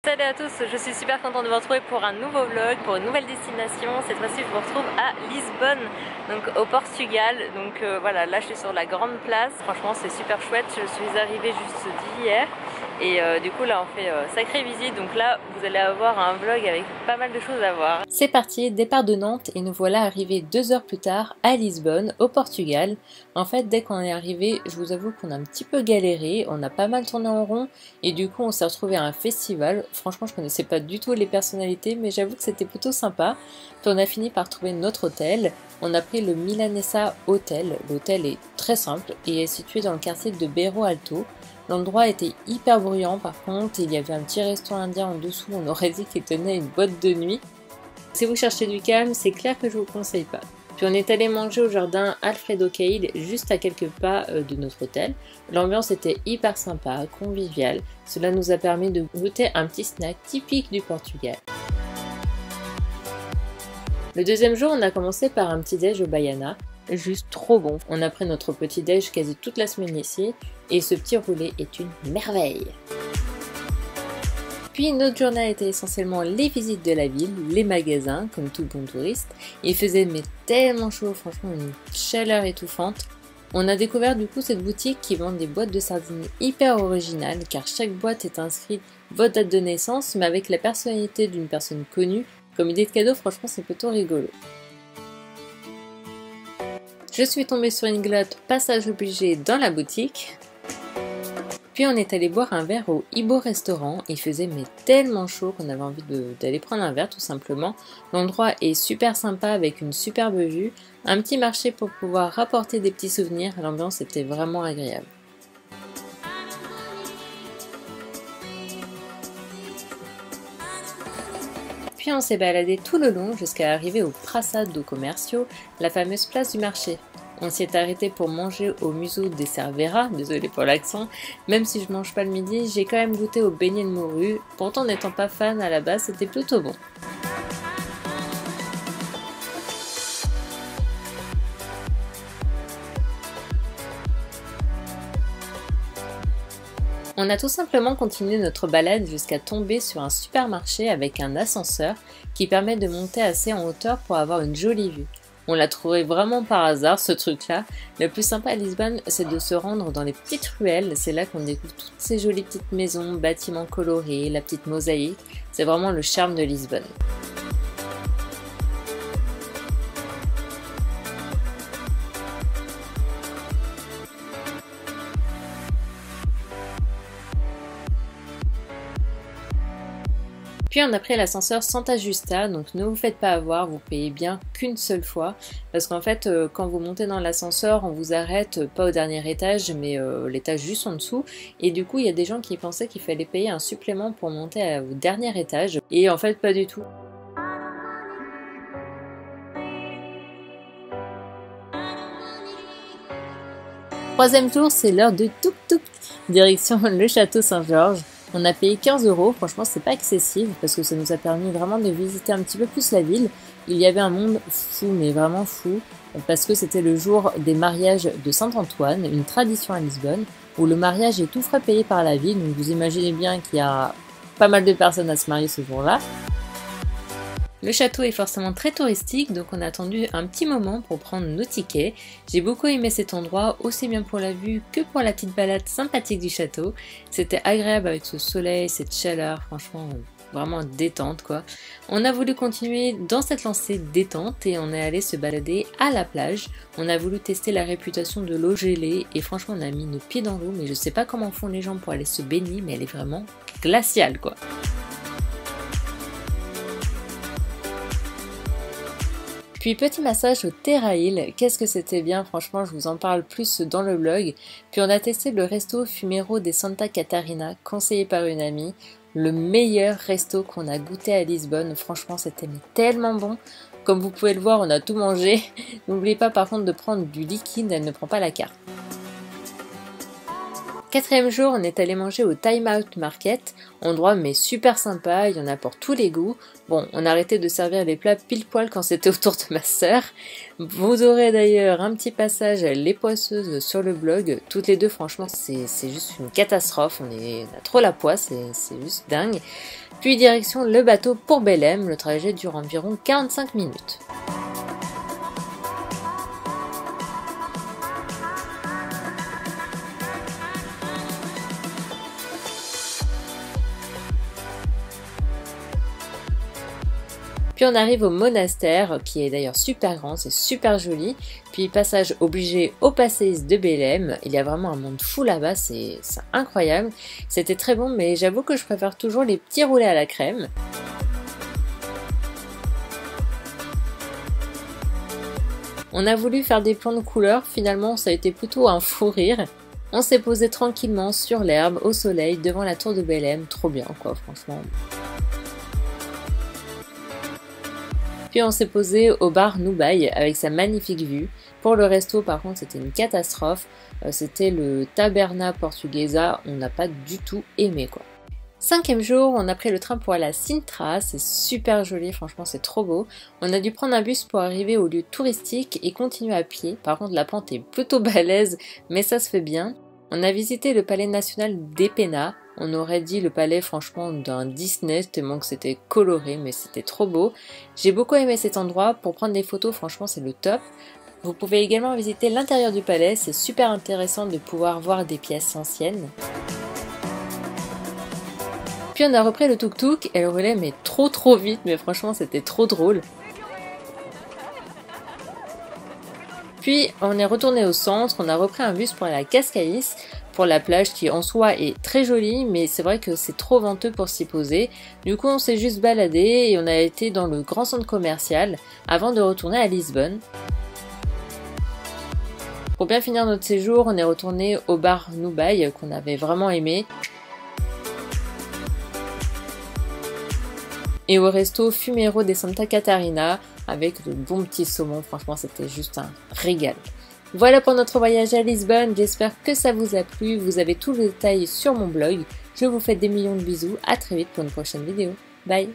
Salut à tous, je suis super contente de vous retrouver pour un nouveau vlog, pour une nouvelle destination. Cette fois-ci je vous retrouve à Lisbonne, donc au Portugal. Donc voilà, là je suis sur la grande place. Franchement c'est super chouette, je suis arrivée juste d'hier. Et du coup là on fait sacrée visite, donc là vous allez avoir un vlog avec pas mal de choses à voir. C'est parti, départ de Nantes et nous voilà arrivés 2 heures plus tard à Lisbonne, au Portugal. En fait dès qu'on est arrivé, je vous avoue qu'on a un petit peu galéré, on a pas mal tourné en rond et du coup on s'est retrouvé à un festival. Franchement je connaissais pas du tout les personnalités mais j'avoue que c'était plutôt sympa. Puis on a fini par trouver notre hôtel, on a pris le Milanesa Hotel. L'hôtel est très simple et est situé dans le quartier de Bairro Alto. L'endroit était hyper bruyant par contre, il y avait un petit restaurant indien en dessous, on aurait dit qu'il tenait une boîte de nuit. Si vous cherchez du calme, c'est clair que je vous conseille pas. Puis on est allé manger au jardin Alfredo Keil, juste à quelques pas de notre hôtel. L'ambiance était hyper sympa, conviviale. Cela nous a permis de goûter un petit snack typique du Portugal. Le deuxième jour, on a commencé par un petit déj au Baiana. Juste trop bon. On a pris notre petit déj quasi toute la semaine ici et ce petit roulé est une merveille. Puis notre journée a été essentiellement les visites de la ville, les magasins comme tout bon touriste. Il faisait mais tellement chaud, franchement une chaleur étouffante. On a découvert du coup cette boutique qui vend des boîtes de sardines hyper originales car chaque boîte est inscrite votre date de naissance mais avec la personnalité d'une personne connue. Comme idée de cadeau, franchement c'est plutôt rigolo. Je suis tombée sur une glotte, passage obligé dans la boutique. Puis on est allé boire un verre au Ibo Restaurant. Il faisait mais tellement chaud qu'on avait envie d'aller prendre un verre tout simplement. L'endroit est super sympa avec une superbe vue. Un petit marché pour pouvoir rapporter des petits souvenirs. L'ambiance était vraiment agréable. Puis on s'est baladé tout le long jusqu'à arriver au Praça do Comércio, la fameuse place du marché. On s'y est arrêté pour manger au Museu de Cerveira, désolé pour l'accent, même si je mange pas le midi, j'ai quand même goûté au beignet de morue, pourtant n'étant pas fan à la base, c'était plutôt bon. On a tout simplement continué notre balade jusqu'à tomber sur un supermarché avec un ascenseur qui permet de monter assez en hauteur pour avoir une jolie vue. On l'a trouvé vraiment par hasard ce truc-là. Le plus sympa à Lisbonne, c'est de se rendre dans les petites ruelles. C'est là qu'on découvre toutes ces jolies petites maisons, bâtiments colorés, la petite mosaïque. C'est vraiment le charme de Lisbonne. Puis on a pris l'ascenseur Santa Justa, donc ne vous faites pas avoir, vous payez bien qu'une seule fois, parce qu'en fait quand vous montez dans l'ascenseur, on vous arrête pas au dernier étage, mais l'étage juste en dessous, et du coup il y a des gens qui pensaient qu'il fallait payer un supplément pour monter au dernier étage, et en fait pas du tout. Troisième jour, c'est l'heure de tuk-tuk, direction le château Saint-Georges. On a payé 15 €, franchement c'est pas excessif parce que ça nous a permis vraiment de visiter un petit peu plus la ville. Il y avait un monde fou, mais vraiment fou, parce que c'était le jour des mariages de Saint-Antoine, une tradition à Lisbonne, où le mariage est tout frais payé par la ville, donc vous imaginez bien qu'il y a pas mal de personnes à se marier ce jour-là. Le château est forcément très touristique, donc on a attendu un petit moment pour prendre nos tickets. J'ai beaucoup aimé cet endroit, aussi bien pour la vue que pour la petite balade sympathique du château. C'était agréable avec ce soleil, cette chaleur, franchement vraiment détente quoi. On a voulu continuer dans cette lancée détente et on est allé se balader à la plage. On a voulu tester la réputation de l'eau gelée et franchement on a mis nos pieds dans l'eau, mais je sais pas comment font les gens pour aller se baigner, mais elle est vraiment glaciale quoi. Puis petit massage au Terrail, qu'est-ce que c'était bien, franchement je vous en parle plus dans le vlog. Puis on a testé le resto Fumero de Santa Catarina, conseillé par une amie. Le meilleur resto qu'on a goûté à Lisbonne, franchement c'était tellement bon. Comme vous pouvez le voir, on a tout mangé. N'oubliez pas par contre de prendre du liquide, elle ne prend pas la carte. 4e jour, on est allé manger au Time Out Market, endroit mais super sympa, il y en a pour tous les goûts. Bon, on a arrêté de servir les plats pile poil quand c'était au tour de ma sœur. Vous aurez d'ailleurs un petit passage Les Poisseuses sur le blog, toutes les deux franchement c'est juste une catastrophe, on a trop la poisse, c'est juste dingue. Puis direction le bateau pour Belém, le trajet dure environ 45 minutes. Puis on arrive au monastère, qui est d'ailleurs super grand, c'est super joli. Puis passage obligé au passéis de Belém. Il y a vraiment un monde fou là-bas, c'est incroyable. C'était très bon, mais j'avoue que je préfère toujours les petits roulés à la crème. On a voulu faire des plans de couleurs, finalement ça a été plutôt un fou rire. On s'est posé tranquillement sur l'herbe, au soleil, devant la tour de Belém, trop bien quoi, franchement. Puis on s'est posé au bar Noubaï avec sa magnifique vue. Pour le resto par contre c'était une catastrophe, c'était le Taberna Portuguesa, on n'a pas du tout aimé quoi. 5e jour, on a pris le train pour aller à Sintra, c'est super joli, franchement c'est trop beau. On a dû prendre un bus pour arriver au lieu touristique et continuer à pied, par contre la pente est plutôt balèze mais ça se fait bien. On a visité le palais national d'Epena. On aurait dit le palais franchement d'un Disney, tellement que c'était coloré, mais c'était trop beau. J'ai beaucoup aimé cet endroit, pour prendre des photos franchement c'est le top. Vous pouvez également visiter l'intérieur du palais, c'est super intéressant de pouvoir voir des pièces anciennes. Puis on a repris le tuk-tuk, elle roulait mais trop vite, mais franchement c'était trop drôle. Puis on est retourné au centre, on a repris un bus pour aller à Cascais, pour la plage qui en soi est très jolie, mais c'est vrai que c'est trop venteux pour s'y poser. Du coup on s'est juste baladé et on a été dans le grand centre commercial avant de retourner à Lisbonne. Pour bien finir notre séjour, on est retourné au bar Noubaï qu'on avait vraiment aimé. Et au resto Fumero de Santa Catarina avec le bon petit saumon, franchement c'était juste un régal. Voilà pour notre voyage à Lisbonne, j'espère que ça vous a plu, vous avez tout le détail sur mon blog. Je vous fais des millions de bisous, à très vite pour une prochaine vidéo. Bye!